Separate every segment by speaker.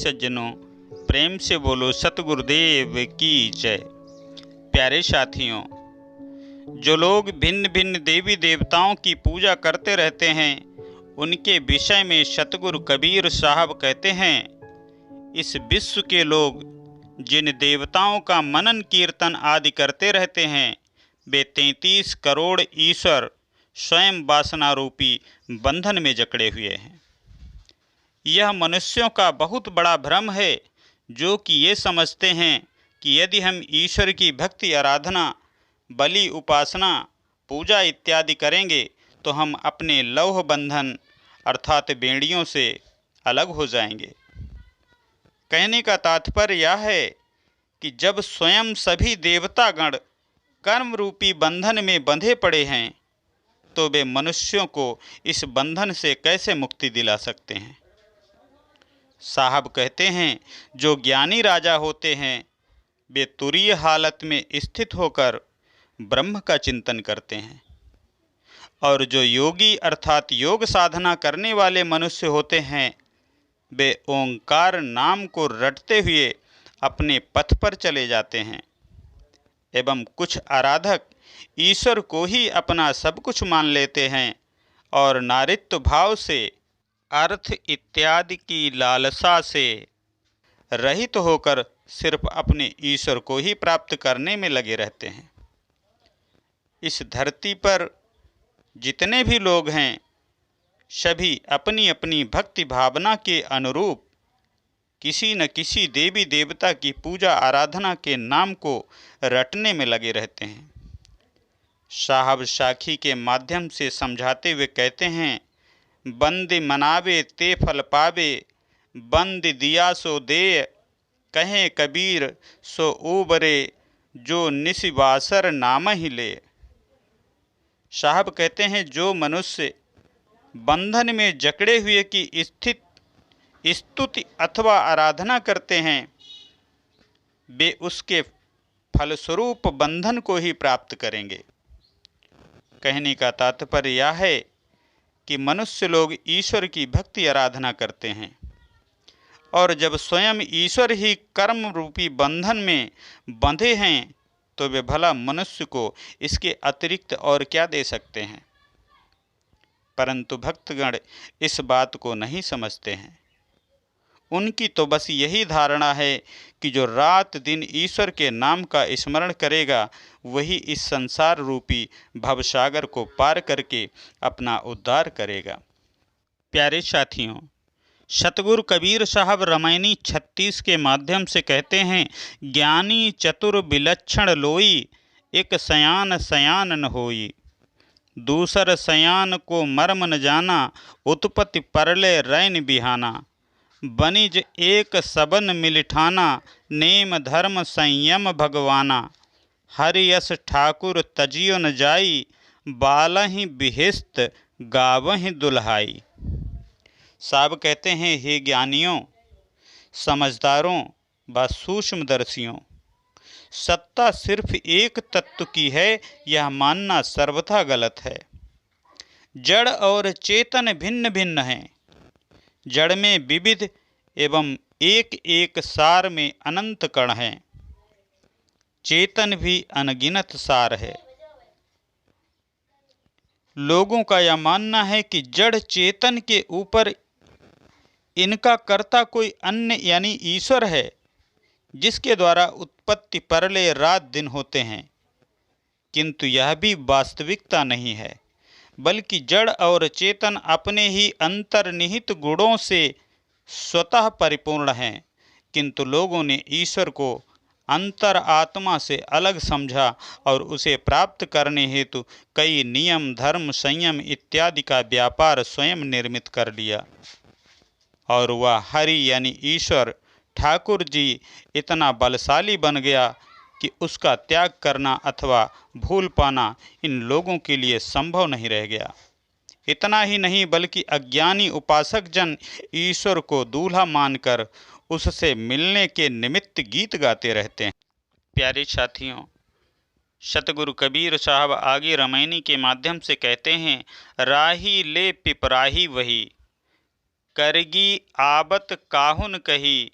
Speaker 1: सज्जनों, प्रेम से बोलो सतगुरुदेव की जय। प्यारे साथियों, जो लोग भिन्न भिन्न देवी देवताओं की पूजा करते रहते हैं, उनके विषय में सतगुरु कबीर साहब कहते हैं, इस विश्व के लोग जिन देवताओं का मनन कीर्तन आदि करते रहते हैं, वे 33 करोड़ ईश्वर स्वयं वासना रूपी बंधन में जकड़े हुए हैं। यह मनुष्यों का बहुत बड़ा भ्रम है, जो कि ये समझते हैं कि यदि हम ईश्वर की भक्ति, आराधना, बलि, उपासना, पूजा इत्यादि करेंगे तो हम अपने लौह बंधन अर्थात बेड़ियों से अलग हो जाएंगे। कहने का तात्पर्य यह है कि जब स्वयं सभी देवतागण कर्म रूपी बंधन में बंधे पड़े हैं, तो वे मनुष्यों को इस बंधन से कैसे मुक्ति दिला सकते हैं। साहब कहते हैं, जो ज्ञानी राजा होते हैं, वे तुरीय हालत में स्थित होकर ब्रह्म का चिंतन करते हैं, और जो योगी अर्थात योग साधना करने वाले मनुष्य होते हैं, वे ओंकार नाम को रटते हुए अपने पथ पर चले जाते हैं। एवं कुछ आराधक ईश्वर को ही अपना सब कुछ मान लेते हैं और नारित्व भाव से, अर्थ इत्यादि की लालसा से रहित होकर सिर्फ अपने ईश्वर को ही प्राप्त करने में लगे रहते हैं। इस धरती पर जितने भी लोग हैं, सभी अपनी अपनी भक्ति भावना के अनुरूप किसी न किसी देवी देवता की पूजा आराधना के नाम को रटने में लगे रहते हैं। साहब साखी के माध्यम से समझाते हुए कहते हैं, बंद मनावे ते फल पावे, बंद दिया सो दे, कहे कबीर सो उबरे, जो निशिवासर नाम ही ले। साहब कहते हैं, जो मनुष्य बंधन में जकड़े हुए की स्थित स्तुति अथवा आराधना करते हैं, वे उसके फलस्वरूप बंधन को ही प्राप्त करेंगे। कहने का तात्पर्य यह है कि मनुष्य लोग ईश्वर की भक्ति आराधना करते हैं, और जब स्वयं ईश्वर ही कर्म रूपी बंधन में बंधे हैं, तो वे भला मनुष्य को इसके अतिरिक्त और क्या दे सकते हैं। परंतु भक्तगण इस बात को नहीं समझते हैं। उनकी तो बस यही धारणा है कि जो रात दिन ईश्वर के नाम का स्मरण करेगा, वही इस संसार रूपी भवसागर को पार करके अपना उद्धार करेगा। प्यारे साथियों, सतगुरु कबीर साहब रामायणी 36 के माध्यम से कहते हैं, ज्ञानी चतुर विलक्षण लोई, एक सयान सयान न होई, दूसर सयान को मर्म न जाना, उत्पत्ति परले रैन बिहाना, बनिज एक सबन मिलिठाना, नेम धर्म संयम भगवाना, हरियस ठाकुर तजियो न जाई, बालहि बिहिस्त गावहि दुल्हाई। साहब कहते हैं, हे ज्ञानियों, समझदारों व सूक्ष्मदर्शियों, सत्ता सिर्फ एक तत्व की है, यह मानना सर्वथा गलत है। जड़ और चेतन भिन्न भिन्न हैं। जड़ में विविध एवं एक एक सार में अनंत कण हैं। चेतन भी अनगिनत सार है। लोगों का यह मानना है कि जड़ चेतन के ऊपर इनका कर्ता कोई अन्य यानी ईश्वर है, जिसके द्वारा उत्पत्ति परले रात दिन होते हैं। किंतु यह भी वास्तविकता नहीं है, बल्कि जड़ और चेतन अपने ही अंतर्निहित गुणों से स्वतः परिपूर्ण हैं। किंतु लोगों ने ईश्वर को अंतर आत्मा से अलग समझा और उसे प्राप्त करने हेतु कई नियम, धर्म, संयम इत्यादि का व्यापार स्वयं निर्मित कर लिया, और वह हरि यानी ईश्वर ठाकुर जी इतना बलशाली बन गया कि उसका त्याग करना अथवा भूल पाना इन लोगों के लिए संभव नहीं रह गया। इतना ही नहीं, बल्कि अज्ञानी उपासक जन ईश्वर को दूल्हा मानकर उससे मिलने के निमित्त गीत गाते रहते हैं। प्यारे साथियों, सतगुरु कबीर साहब आगे रामायणी के माध्यम से कहते हैं, राही ले पिपराही वही, करगी आबत काहुन कही,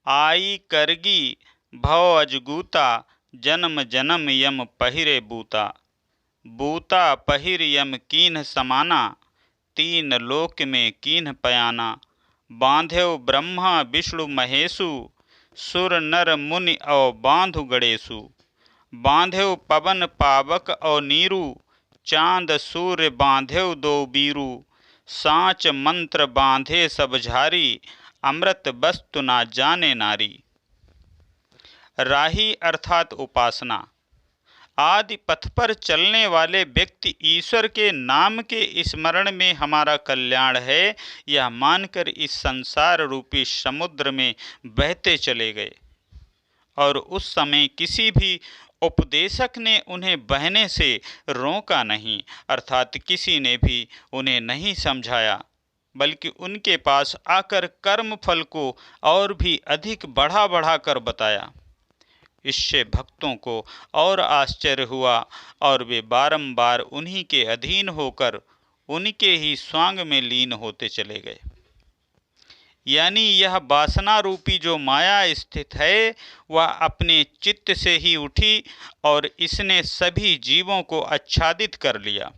Speaker 1: आई करगी भव अजगूता, जन्म जन्म यम पहिरे बूता। बूता पहिर यम कीन्ह समाना, तीन लोक में कीन्ह पयाना। बांधेव ब्रह्मा विष्णु महेशु, सुर नर मुनि और बांधु गणेशु। बांधेव पवन पावक और नीरु, चांद सूर्य बांधेव दो बीरू। सांच मंत्र बांधे सब झारी, अमृत वस्तु ना जाने नारी। राही अर्थात उपासना। आदि पथ पर चलने वाले व्यक्ति ईश्वर के नाम के स्मरण में हमारा कल्याण है, यह मानकर इस संसार रूपी समुद्र में बहते चले गए। और उस समय किसी भी उपदेशक ने उन्हें बहने से रोका नहीं, अर्थात किसी ने भी उन्हें नहीं समझाया, बल्कि उनके पास आकर कर्म फल को और भी अधिक बढ़ा बढ़ा कर बताया। इससे भक्तों को और आश्चर्य हुआ और वे बारंबार उन्हीं के अधीन होकर उनके ही स्वांग में लीन होते चले गए। यानी यह वासना रूपी जो माया स्थित है वह अपने चित्त से ही उठी और इसने सभी जीवों को आच्छादित कर लिया।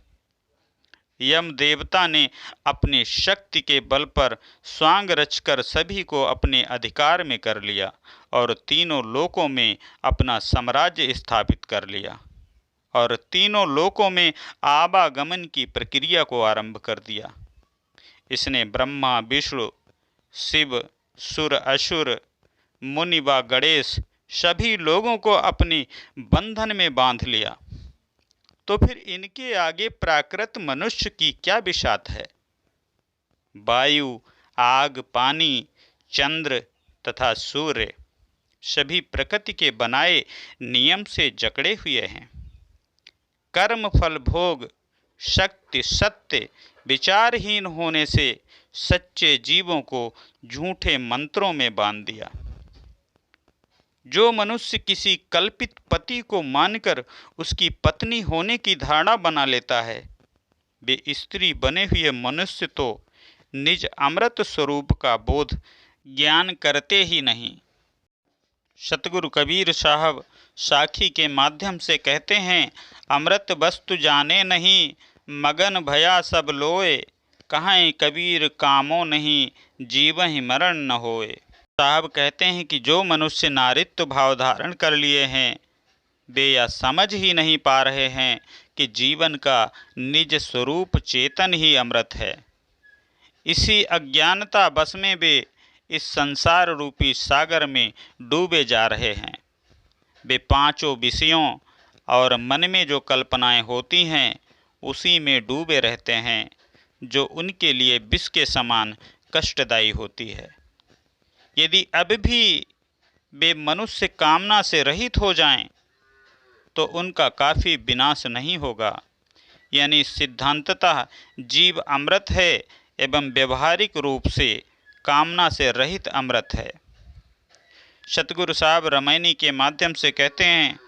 Speaker 1: यम देवता ने अपने शक्ति के बल पर स्वांग रचकर सभी को अपने अधिकार में कर लिया और तीनों लोकों में अपना साम्राज्य स्थापित कर लिया और तीनों लोकों में आवागमन की प्रक्रिया को आरंभ कर दिया। इसने ब्रह्मा विष्णु शिव सुर असुर मुनि व गणेश सभी लोगों को अपने बंधन में बांध लिया। तो फिर इनके आगे प्राकृत मनुष्य की क्या बिसात है। वायु आग पानी चंद्र तथा सूर्य सभी प्रकृति के बनाए नियम से जकड़े हुए हैं। कर्म फल भोग शक्ति सत्य विचारहीन होने से सच्चे जीवों को झूठे मंत्रों में बांध दिया। जो मनुष्य किसी कल्पित पति को मानकर उसकी पत्नी होने की धारणा बना लेता है, वे स्त्री बने हुए मनुष्य तो निज अमृत स्वरूप का बोध ज्ञान करते ही नहीं। सतगुरु कबीर साहब साखी के माध्यम से कहते हैं, अमृत वस्तु जाने नहीं, मगन भया सब लोए। कहाँ कबीर कामों नहीं, जीवहि मरण न होए। साहब कहते हैं कि जो मनुष्य नारित्व भाव धारण कर लिए हैं, वे यह समझ ही नहीं पा रहे हैं कि जीवन का निज स्वरूप चेतन ही अमृत है। इसी अज्ञानता बस में वे इस संसार रूपी सागर में डूबे जा रहे हैं। वे पांचों विषयों और मन में जो कल्पनाएं होती हैं उसी में डूबे रहते हैं, जो उनके लिए विष के समान कष्टदायी होती है। यदि अब भी वे मनुष्य कामना से रहित हो जाएं, तो उनका काफ़ी विनाश नहीं होगा। यानी सिद्धांततः जीव अमृत है एवं व्यवहारिक रूप से कामना से रहित अमृत है। सतगुरु साहब रामायणी के माध्यम से कहते हैं,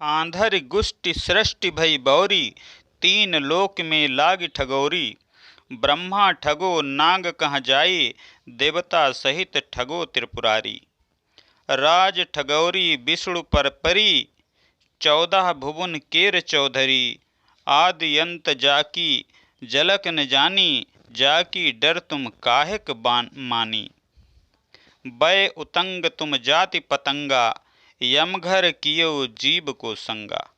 Speaker 1: आंधर गुष्टि सृष्टि भई बौरी, तीन लोक में लाग ठगोरी। ब्रह्मा ठगो नाग कहाँ जाई, देवता सहित ठगो त्रिपुरारी। राज ठगौरी विष्णु पर परी, 14 भुवन केर चौधरी। आदि अंत जाकी जलक न जानी, जाकी डर तुम काहेक मानी। बै उतंग तुम जाति पतंगा, यमघर कियो जीव को संगा।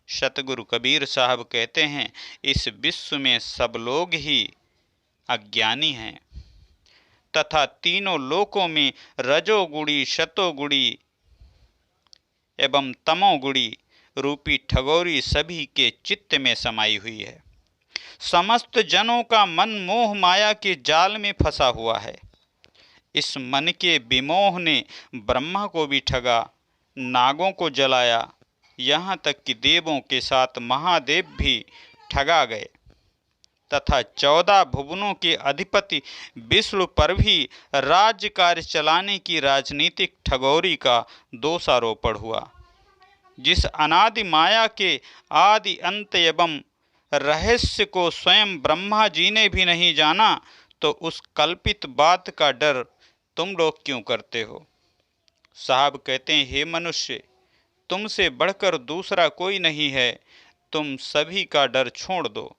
Speaker 1: सतगुरु कबीर साहब कहते हैं, इस विश्व में सब लोग ही अज्ञानी हैं तथा तीनों लोकों में रजोगुणी शतोगुणी एवं तमोगुणी रूपी ठगोरी सभी के चित्त में समाई हुई है। समस्त जनों का मन मोह माया के जाल में फंसा हुआ है। इस मन के विमोह ने ब्रह्मा को भी ठगा, नागों को जलाया, यहाँ तक कि देवों के साथ महादेव भी ठगा गए तथा 14 भुवनों के अधिपति विष्णु पर भी राज्य कार्य चलाने की राजनीतिक ठगौरी का दोषारोपण हुआ। जिस अनादि माया के आदि अंत एवं रहस्य को स्वयं ब्रह्मा जी ने भी नहीं जाना, तो उस कल्पित बात का डर तुम लोग क्यों करते हो? साहब कहते हैं, हे मनुष्य, तुमसे बढ़कर दूसरा कोई नहीं है। तुम सभी का डर छोड़ दो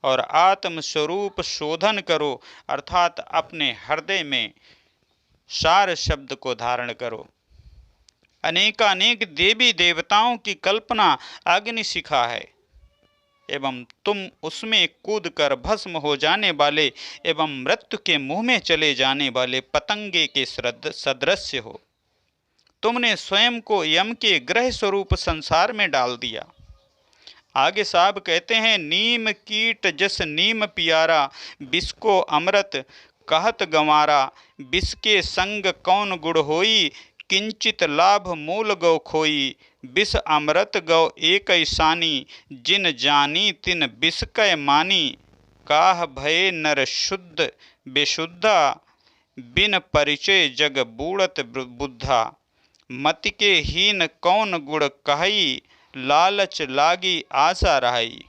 Speaker 1: और आत्म स्वरूप शोधन करो, अर्थात अपने हृदय में सार शब्द को धारण करो। अनेकानेक देवी देवताओं की कल्पना अग्नि शिखा है एवं तुम उसमें कूदकर भस्म हो जाने वाले एवं मृत्यु के मुंह में चले जाने वाले पतंगे के सदृश हो। तुमने स्वयं को यम के ग्रह स्वरूप संसार में डाल दिया। आगे साहब कहते हैं, नीम कीट जस नीम पियारा, विष को अमृत कहत गंवारा। विष के संग कौन गुड़ होई, किंचित लाभ मूल गौ खोई। विष अमृत गौ एक सानी, जिन जानी तिन विष कै मानी। काह भय नर शुद्ध बेशुद्धा, बिन परिचय जग बूढ़त बुद्धा। मति के हीन कौन गुड़ कहाई, लालच लागी आशा रहाई।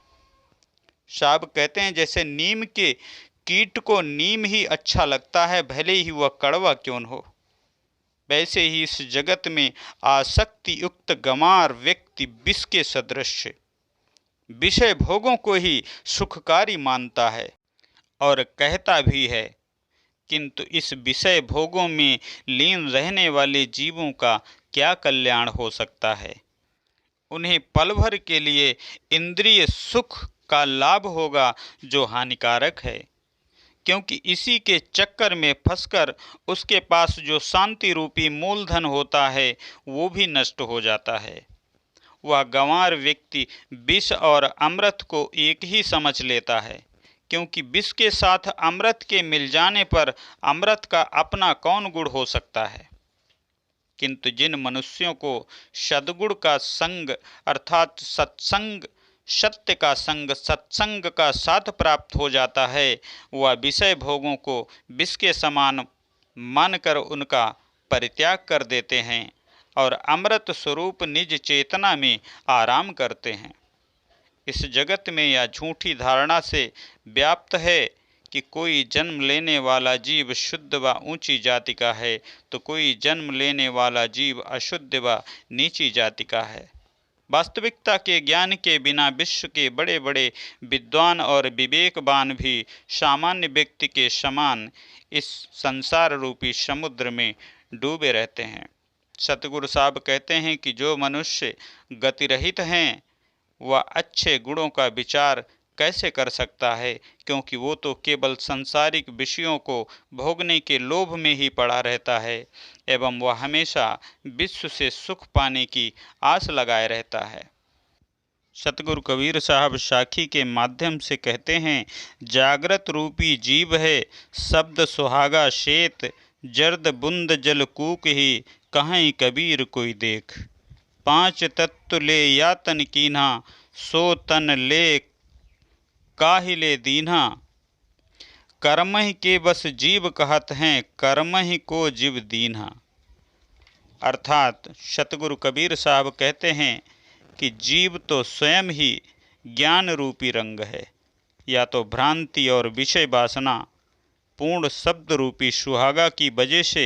Speaker 1: साहब कहते हैं, जैसे नीम के कीट को नीम ही अच्छा लगता है, भले ही वह कड़वा क्यों न हो, वैसे ही इस जगत में आसक्ति युक्त गंवार व्यक्ति विष के सदृश विषय भोगों को ही सुखकारी मानता है और कहता भी है, किंतु इस विषय भोगों में लीन रहने वाले जीवों का क्या कल्याण हो सकता है? उन्हें पल भर के लिए इंद्रिय सुख का लाभ होगा जो हानिकारक है, क्योंकि इसी के चक्कर में फंसकर उसके पास जो शांति रूपी मूलधन होता है वो भी नष्ट हो जाता है। वह गंवार व्यक्ति विष और अमृत को एक ही समझ लेता है, क्योंकि विष के साथ अमृत के मिल जाने पर अमृत का अपना कौन गुण हो सकता है। किंतु जिन मनुष्यों को सद्गुण का संग अर्थात सत्संग, सत्य का संग, सत्संग का साथ प्राप्त हो जाता है, वह विषय भोगों को विष के समान मानकर उनका परित्याग कर देते हैं और अमृत स्वरूप निज चेतना में आराम करते हैं। इस जगत में यह झूठी धारणा से व्याप्त है कि कोई जन्म लेने वाला जीव शुद्ध व ऊंची जाति का है, तो कोई जन्म लेने वाला जीव अशुद्ध व नीची जाति का है। वास्तविकता के ज्ञान के बिना विश्व के बड़े बड़े विद्वान और विवेकवान भी सामान्य व्यक्ति के समान इस संसार रूपी समुद्र में डूबे रहते हैं। सतगुरु साहब कहते हैं कि जो मनुष्य गतिरहित हैं वह अच्छे गुणों का विचार कैसे कर सकता है, क्योंकि वो तो केवल सांसारिक विषयों को भोगने के लोभ में ही पड़ा रहता है एवं वह हमेशा विश्व से सुख पाने की आस लगाए रहता है। सतगुरु कबीर साहब साखी के माध्यम से कहते हैं, जागृत रूपी जीव है शब्द सुहागा शेत, जर्द बुंद जल कूक ही कहीं कबीर कोई देख। पांच तत्व ले यातन कीन्हा, सो तन ले काहिले दीन्हा। कर्म ही के बस जीव कहत हैं, कर्म ही को जीव दीन्हा। अर्थात सतगुरु कबीर साहब कहते हैं कि जीव तो स्वयं ही ज्ञान रूपी रंग है, या तो भ्रांति और विषय वासना पूर्ण शब्द रूपी सुहागा की वजह से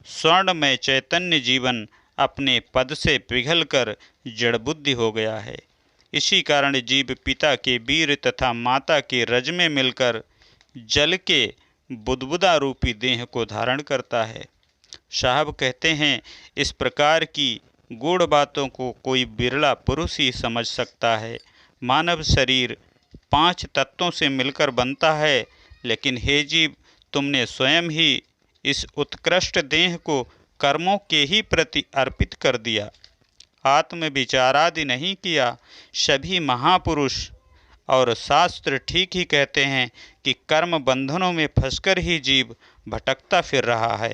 Speaker 1: स्वर्णमय चैतन्य जीवन अपने पद से पिघलकर जड़ बुद्धि हो गया है। इसी कारण जीव पिता के वीर तथा माता के रज में मिलकर जल के बुदबुदा रूपी देह को धारण करता है। साहब कहते हैं, इस प्रकार की गूढ़ बातों को कोई बिरला पुरुष ही समझ सकता है। मानव शरीर 5 तत्वों से मिलकर बनता है, लेकिन हे जीव, तुमने स्वयं ही इस उत्कृष्ट देह को कर्मों के ही प्रति अर्पित कर दिया, आत्म विचारादि नहीं किया। सभी महापुरुष और शास्त्र ठीक ही कहते हैं कि कर्म बंधनों में फंसकर ही जीव भटकता फिर रहा है।